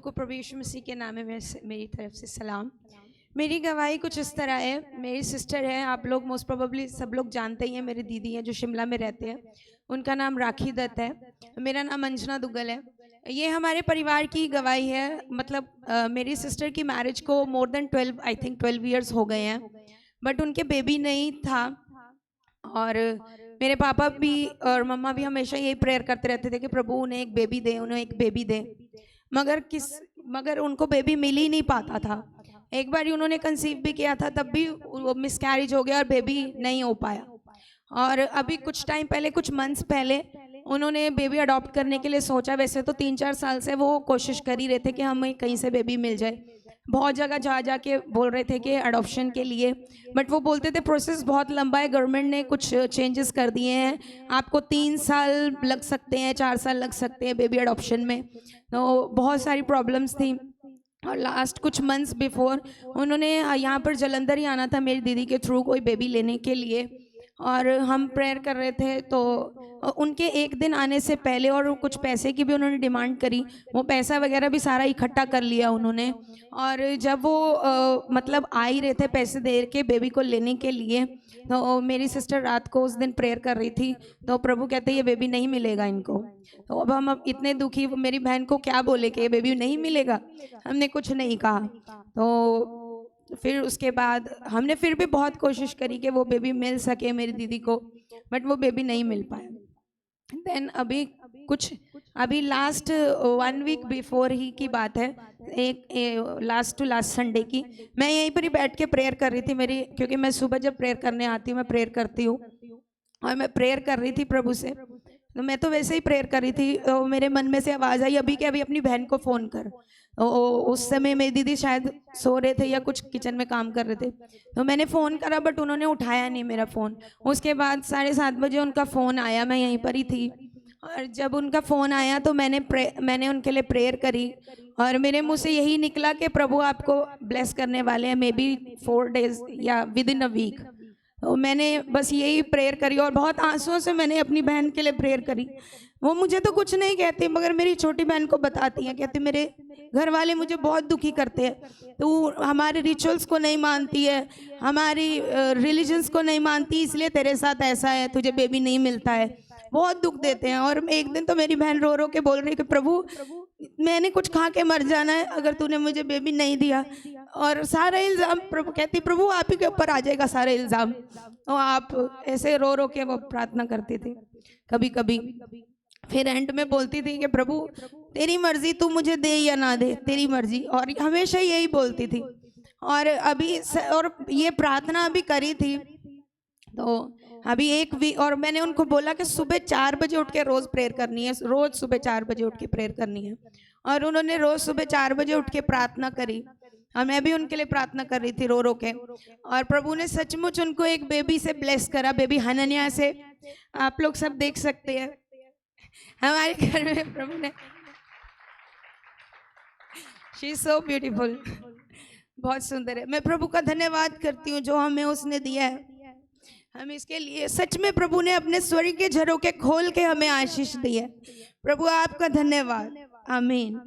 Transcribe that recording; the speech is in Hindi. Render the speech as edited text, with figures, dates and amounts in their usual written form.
सबको प्रभु यीशु मसीह के नाम में मेरी तरफ से सलाम। मेरी गवाही कुछ इस तरह है। मेरी सिस्टर है, आप लोग मोस्ट प्रोबेबली सब लोग जानते ही हैं, मेरी दीदी हैं जो शिमला में रहते हैं। उनका नाम राखी दत्त है, मेरा नाम अंजना दुग्गल है। ये हमारे परिवार की गवाही है। मतलब मेरी सिस्टर की मैरिज को more than 12 I think 12 years हो गए हैं, बट उनके बेबी नहीं था। और मेरे पापा भी और मम्मा भी हमेशा यही प्रेयर करते रहते थे कि प्रभु उन्हें एक बेबी दे, उन्हें एक बेबी दे। मगर उनको बेबी मिल ही नहीं पाता था। एक बार उन्होंने कंसीव भी किया था, तब भी वो मिसकैरेज हो गया और बेबी नहीं हो पाया। और अभी कुछ टाइम पहले, कुछ मंथ्स पहले उन्होंने बेबी अडॉप्ट करने के लिए सोचा। वैसे तो 3-4 साल से वो कोशिश कर ही रहे थे कि हमें कहीं से बेबी मिल जाए। बहुत जगह जा के बोल रहे थे कि अडॉप्शन के लिए, बट वो बोलते थे प्रोसेस बहुत लंबा है, गवर्नमेंट ने कुछ चेंजेस कर दिए हैं, आपको 3 साल लग सकते हैं, 4 साल लग सकते हैं बेबी अडॉप्शन में। तो बहुत सारी प्रॉब्लम्स थी। और लास्ट कुछ मंथ्स बिफोर उन्होंने यहाँ पर जलंधर ही आना था मेरी दीदी के थ्रू कोई बेबी लेने के लिए। और हम प्रेयर कर रहे थे, तो उनके एक दिन आने से पहले और कुछ पैसे की भी उन्होंने डिमांड करी। वो पैसा वगैरह भी सारा इकट्ठा कर लिया उन्होंने। और जब वो मतलब आ ही रहे थे पैसे दे के बेबी को लेने के लिए, तो मेरी सिस्टर रात को उस दिन प्रेयर कर रही थी, तो प्रभु कहते ये बेबी नहीं मिलेगा इनको। तो अब इतने दुखी, मेरी बहन को क्या बोले कि ये बेबी नहीं मिलेगा। हमने कुछ नहीं कहा। तो फिर उसके बाद हमने फिर भी बहुत कोशिश करी कि वो बेबी मिल सके मेरी दीदी को, बट वो बेबी नहीं मिल पाया। देन अभी लास्ट 1 वीक बिफोर ही की बात है, एक लास्ट टू लास्ट संडे की, मैं यहीं पर ही बैठ के प्रेयर कर रही थी। क्योंकि मैं सुबह जब प्रेयर करने आती हूँ मैं प्रेयर करती हूँ, और मैं प्रेयर कर रही थी प्रभु से। तो मैं तो वैसे ही प्रेयर कर रही थी, तो मेरे मन में से आवाज़ आई अभी कि अभी अपनी बहन को फ़ोन कर। उस समय मेरी दीदी शायद सो रहे थे या कुछ किचन में काम कर रहे थे। तो मैंने फ़ोन करा, बट उन्होंने उठाया नहीं मेरा फ़ोन। उसके बाद 7:30 बजे उनका फ़ोन आया, मैं यहीं पर ही थी। और जब उनका फ़ोन आया तो मैंने उनके लिए प्रेयर करी, और मेरे मुंह से यही निकला कि प्रभु आपको ब्लेस करने वाले हैं, मे बी 4 डेज या विद इन अ वीक। तो मैंने बस यही प्रेयर करी, और बहुत आंसुओं से मैंने अपनी बहन के लिए प्रेयर करी। वो मुझे तो कुछ नहीं कहती, मगर मेरी छोटी बहन को बताती हैं, कहती मेरे घर वाले मुझे बहुत दुखी करते हैं, तू हमारे रिचुअल्स को नहीं मानती है, हमारी रिलीजन्स को नहीं मानती, इसलिए तेरे साथ ऐसा है, तुझे बेबी नहीं मिलता है, बहुत दुख देते हैं। और एक दिन तो मेरी बहन रो रो के बोल रही कि प्रभु मैंने कुछ खा के मर जाना है अगर तूने मुझे बेबी नहीं दिया। और सारा इल्ज़ाम प्रभु, कहती प्रभु आप ही के ऊपर आ जाएगा सारा इल्ज़ाम। और आप ऐसे रो रो के वो प्रार्थना करती थी कभी कभी। फिर एंड में बोलती थी कि प्रभु तेरी मर्जी, तू मुझे दे या ना दे, तेरी मर्जी। और हमेशा यही बोलती थी। और ये प्रार्थना अभी करी थी, तो अभी और मैंने उनको बोला कि सुबह 4 बजे उठ के रोज प्रेयर करनी है, रोज सुबह 4 बजे उठ के प्रेयर करनी है। और उन्होंने रोज सुबह 4 बजे उठ के प्रार्थना करी, और मैं भी उनके लिए प्रार्थना कर रही थी रो रो के। और प्रभु ने सचमुच उनको एक बेबी से ब्लेस करा, बेबी हनन्या से। आप लोग सब देख सकते हैं हमारे घर में प्रभु ने, शी इज सो ब्यूटीफुल, बहुत सुंदर है। मैं प्रभु का धन्यवाद करती हूँ जो हमें उसने दिया है। हम इसके लिए सच में प्रभु ने अपने स्वर्ग के झरोखे खोल के हमें आशीष दी है। प्रभु आपका धन्यवाद। आमीन।